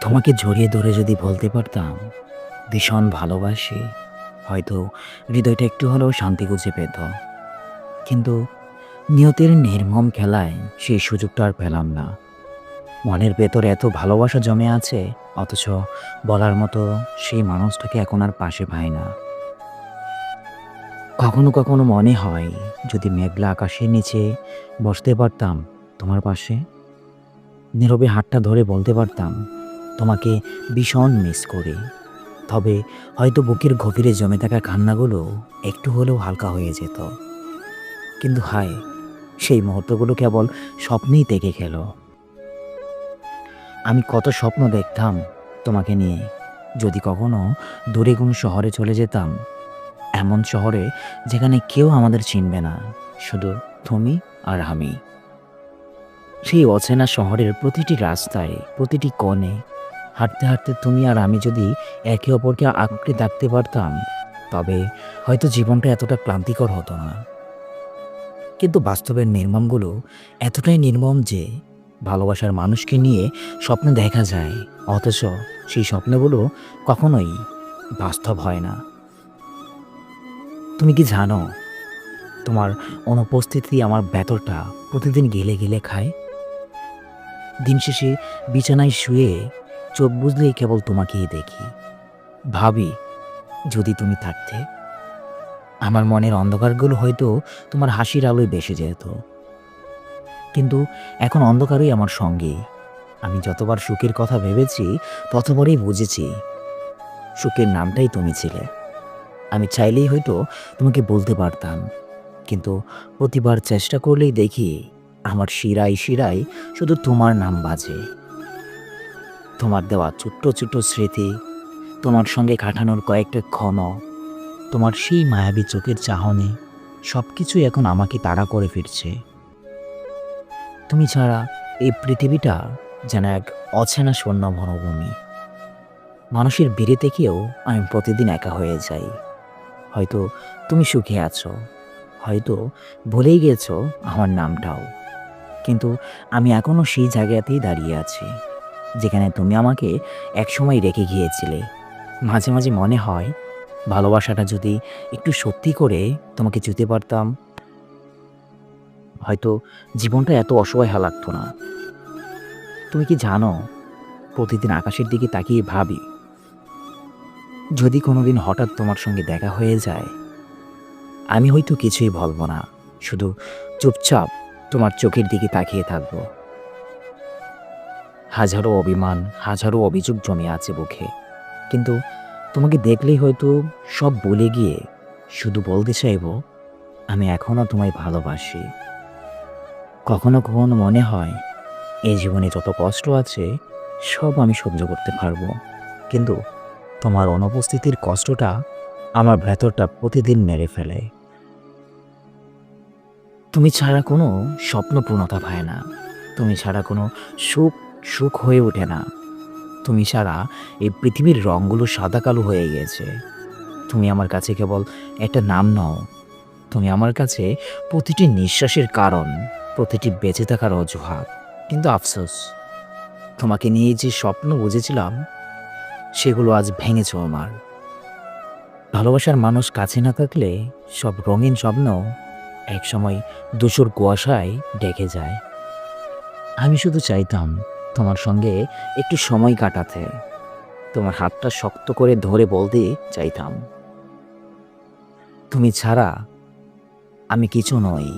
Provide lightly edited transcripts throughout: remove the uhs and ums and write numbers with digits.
তোমাকে জড়িয়ে ধরে যদি বলতে পারতাম ভীষণ ভালোবাসি, হয়তো হৃদয়টা একটু হলেও শান্তি খুঁজে পেত। কিন্তু নিয়তির নির্মম খেলায় সেই সুযোগটা আর পেলাম না। মনের ভেতরে এত ভালোবাসা জমে আছে, অথচ বলার মতো সেই মানুষটাকে এখন আর পাশে পাই না। কখনো কখনো মনে হয়, যদি মেঘলা আকাশের নিচে বসতে পারতাম তোমার পাশে, নীরবে হাতটা ধরে বলতে পারতাম তোমাকে ভীষণ মিস করি, তবে হয়তো বুকের গভীরে জমে থাকা কান্নাগুলো একটু হলেও হালকা হয়ে যেত। কিন্তু হায়, সেই মুহূর্তগুলো কেবল স্বপ্নেই থেকে গেল। আমি কত স্বপ্ন দেখতাম তোমাকে নিয়ে, যদি কখনো দূরে কোনো শহরে চলে যেতাম, এমন শহরে যেখানে কেউ আমাদের চিনবে না, শুধু তুমি আর আমি। সেই অচেনা শহরের প্রতিটি রাস্তায়, প্রতিটি কোণে হাঁটতে হাঁটতে তুমি আর আমি যদি একে অপরকে আঁকড়ে থাকতে পারতাম, তবে হয়তো জীবনটা এতটা ক্লান্তিকর হতো না। কিন্তু বাস্তবের নির্মমগুলো এতটাই নির্মম যে ভালোবাসার মানুষকে নিয়ে স্বপ্ন দেখা যায়, অথচ সেই স্বপ্নগুলো কখনোই বাস্তব হয় না। তুমি কি জানো, তোমার অনুপস্থিতি আমার ভেতরটা প্রতিদিন গেলে গেলে খায়। দিন শেষে বিছানায় শুয়ে চোখ বুজলেই কেবল তোমাকেই দেখি, ভাবি যদি তুমি থাকতে, আমার মনের অন্ধকারগুলো হয়তো তোমার হাসির আলোয় ভেসে যেত। কিন্তু এখন অন্ধকারই আমার সঙ্গে। আমি যতবার সুখের কথা ভেবেছি, ততবারই বুঝেছি সুখের নামটাই তুমি ছিলে। আমি চাইলেই হয়তো তোমাকে বলতে পারতাম, কিন্তু প্রতিবার চেষ্টা করলেই দেখি আমার শিরায় শিরায় শুধু তোমার নাম বাজে। তোমার দেওয়া ছোট্ট ছোট্ট স্মৃতি, তোমার সঙ্গে কাটানোর কয়েকটা ক্ষণ, তোমার সেই মায়াবী চোখের চাহনি, সব কিছুই এখন আমাকে তাড়া করে ফিরছে। তুমি ছাড়া এই পৃথিবীটা যেন এক অচেনা শূন্য মরুভূমি। মানুষের ভিড়ে থেকেও আমি প্রতিদিন একা হয়ে যাই। হয়তো তুমি সুখে আছো, হয়তো ভুলেই গেছো আমার নামটাও, কিন্তু আমি এখনও সেই জায়গাতেই দাঁড়িয়ে আছি যেখানে তুমি আমাকে একসময় রেখে গিয়েছিলে। মাঝে মাঝে মনে হয়, ভালোবাসাটা যদি একটু সত্যি করে তোমাকে যেতে পারতাম, হয়তো জীবনটা এত অসহায় লাগতো না। তুমি কি জানো, প্রতিদিন আকাশের দিকে তাকিয়ে ভাবি, যদি কোনোদিন হঠাৎ তোমার সঙ্গে দেখা হয়ে যায়, আমি হয়তো কিছুই বলবো না, শুধু চুপচাপ তোমার চোখের দিকে তাকিয়ে থাকবো। হাজারো অভিমান, হাজারো অভিযোগ জমে আছে বুকে, কিন্তু তোমাকে দেখলেই হয়তো সব বলে গিয়ে শুধু বলতে চাইবো, আমি এখনও তোমায় ভালোবাসি। কখনো কখনো মনে হয়, এই জীবনে যত কষ্ট আছে সব আমি সহ্য করতে পারবো, কিন্তু তোমার অনুপস্থিতির কষ্টটা আমার ভেতরটা প্রতিদিন মেরে ফেলে। তুমি ছাড়া কোনো স্বপ্ন পূর্ণতা পায় না, তুমি ছাড়া কোনো সুখ সুখ হয়ে ওঠে না, তুমি ছাড়া এই পৃথিবীর রঙগুলো সাদা কালো হয়ে গেছে। তুমি আমার কাছে কেবল একটা নাম নও, তুমি আমার কাছে প্রতিটি নিঃশ্বাসের কারণ, প্রতিটি বেঁচে থাকার অজুহাত। কিন্তু আফসোস, তোমাকে নিয়ে যে স্বপ্ন বুঝেছিলাম সেগুলো আজ ভেঙেছ আমার। ভালোবাসার মানুষ কাছে না থাকলে সব রঙিন স্বপ্ন একসময় ধূসর কুয়াশায় ঢেকে যায়। আমি শুধু চাইতাম তোমার সঙ্গে একটু সময় কাটাতে, তোমার হাতটা শক্ত করে ধরে বলতে চাইতাম, তুমি ছাড়া আমি কিছু নই।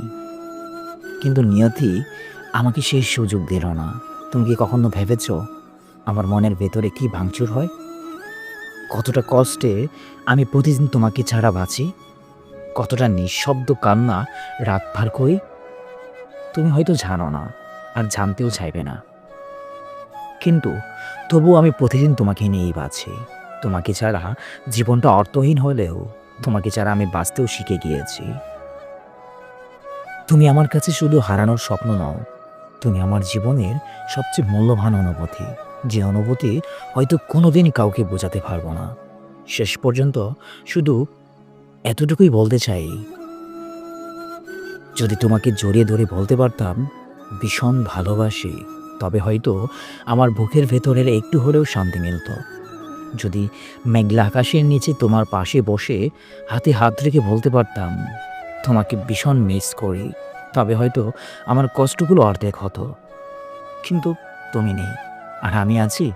কিন্তু নিয়তি আমাকে সেই সুযোগ দিল না। তুমি কি কখনো ভেবেছ আমার মনের ভেতরে কি ভাঙচুর হয়? কতটা কষ্টে আমি প্রতিদিন তোমাকে ছাড়া বাঁচি, কতটা নিঃশব্দ কান্না রাত পার করি। তুমি হয়তো জানো না, আর জানতেও চাইবে না, কিন্তু তবুও আমি প্রতিদিন তোমাকে নিয়েই বাঁচি। তোমাকে ছাড়া জীবনটা অর্থহীন হলেও তোমাকে ছাড়া আমি বাঁচতেও শিখে গিয়েছি। তুমি আমার কাছে শুধু হারানোর স্বপ্ন নও, তুমি আমার জীবনের সবচেয়ে মূল্যবান অনুভূতি, যে অনুভূতি হয়তো কোনোদিনই কাউকে বোঝাতে পারবো না। শেষ পর্যন্ত শুধু এতটুকুই বলতে চাই, যদি তোমাকে জড়িয়ে ধরে বলতে পারতাম ভীষণ ভালোবাসি, তবে হয়তো আমার বুকের ভেতরের একটু হলেও শান্তি মিলত। যদি মেঘলা আকাশের নিচে তোমার পাশে বসে হাতে হাত রেখে বলতে পারতাম তোমাকে ভীষণ মিস করি, তবে হয়তো আমার কষ্টগুলো অর্ধেক হতো। কিন্তু তুমি নেই, আর আমি আছি।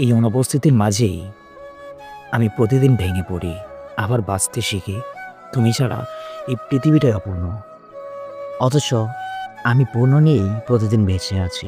এই অনুপস্থিতির মাঝেই আমি প্রতিদিন ভেঙে পড়ি, আবার বাঁচতে শিখি। তুমি ছাড়া এই পৃথিবীটাই অপূর্ণ, অথচ আমি পূর্ণ নিয়েই প্রতিদিন বেঁচে আছি।